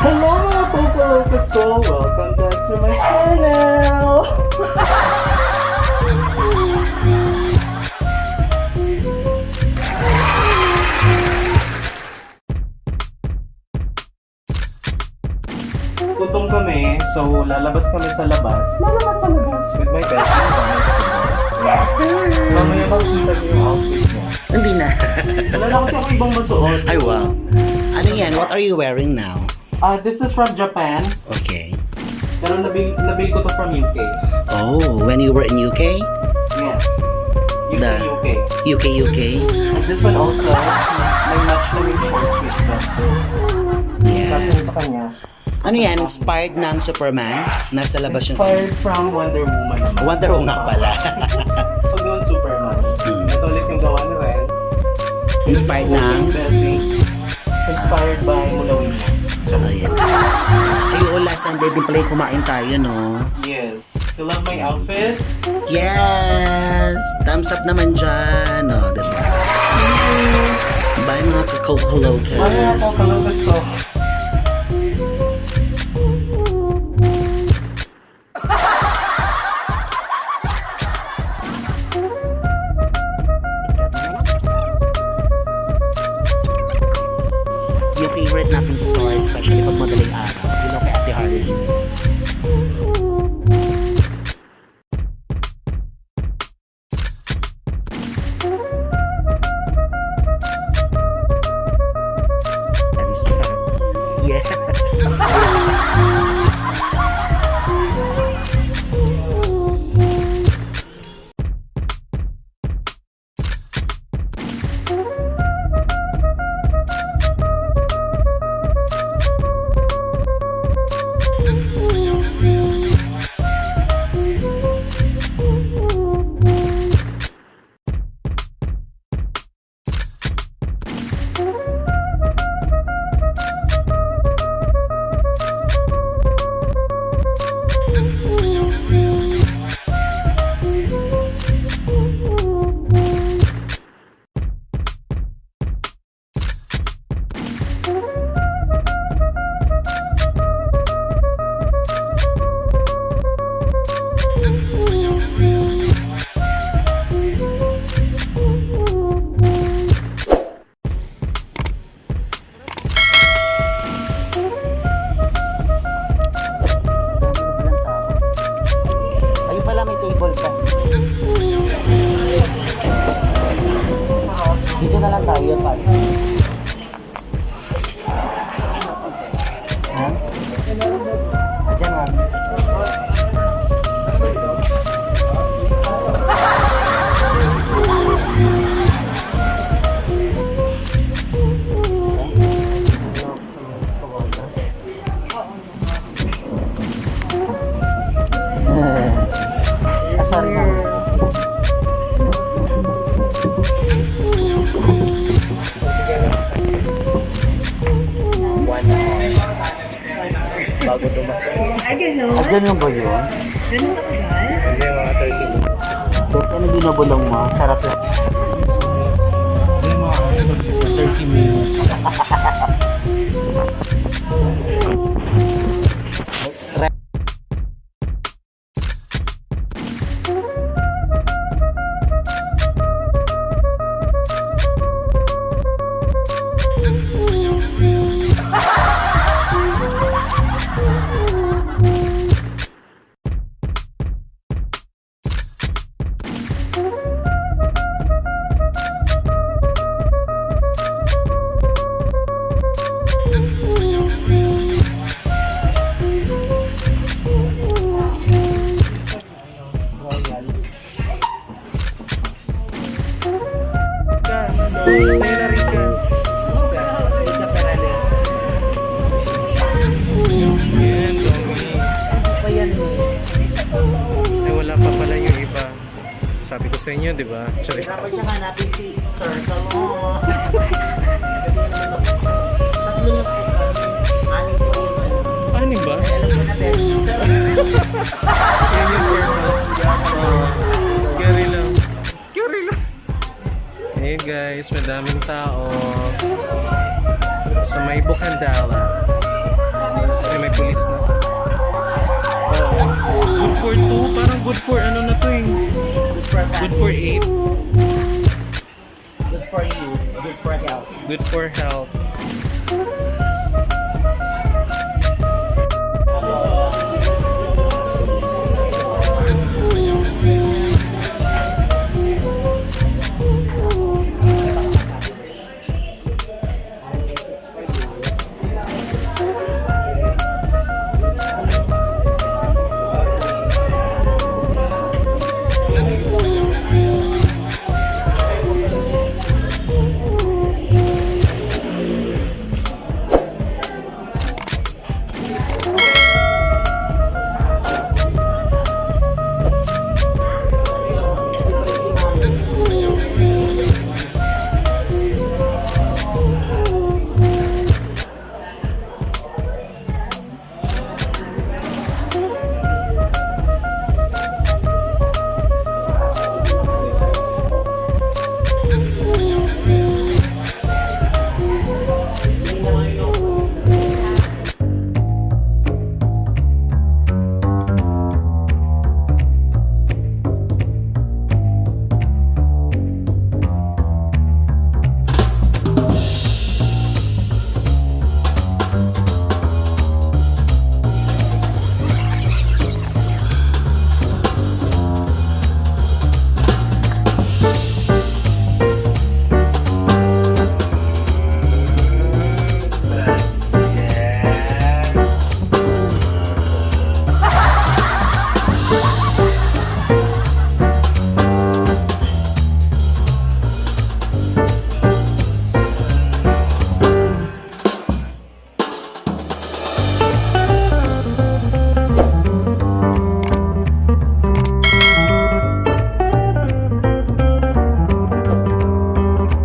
Hello mga CoCalokas ko! Welcome back to my channel! Gutom kami, so lalabas kami sa labas. Lalabas sa labas with my best friend. Mamaya makikita niyo yung outfit niya. Hindi na. Wala na kasi ako ibang masuot. Ay, wow. Ano yan? What are you wearing now? This is from Japan. Okay. Pero nabili ko to from UK. Oh, when you were in UK? Yes. UK. UK. And this one also, may match na yung shorts with dress. Yeah. Kasi sa kanya. Ano yan? Inspired ng Superman? Nasa labas yung... Inspired from Wonder Woman naman. Wonder Woman nga pala. Pag doon Superman. Ito ulit yung gawa ni Ren. Inspired ng... Bessy. Inspired by Mulawin. Ayan. Ay, last Sunday din pala yung kumain tayo, no? Yes. You love my outfit? Yes! Thumbs up naman dyan, no? Diba? Bye mga CoCalokas. Bye mga CoCalokas ko. Yung favorite nating store, especially pag madaling araw, yun kay Ate Harley. Yeah. Dito na lang tayo, Pat. Ha? Diyan nga. Sorry na. Bago tumakbo. Ay, gano'n? At ganun ba yun? Gano'n katagal? Hindi mga 30 minutes. Tapos ano binabulong mo? Charot lang. Hindi mga 30 minutes. Sa'yo na rin dyan. Yan, Domi. Pa yan eh. Ay, wala pa pala yung iba. Sabi ko sa inyo, di ba? Sorry. Dapat siya hanapin si circle mo. Kasi ano naman ako. Tatlo na po kami. Anim po yung ano. Anim ba? Ay, alam ko na best. Yan yung purpose. Carry lang. Carry lang. Hey guys, madaming tao sa may Bukandala. pulis na. Good for 2, parang good for ano na to eh. Good for Good family. for 8. Good for you. Good for health. Good for health.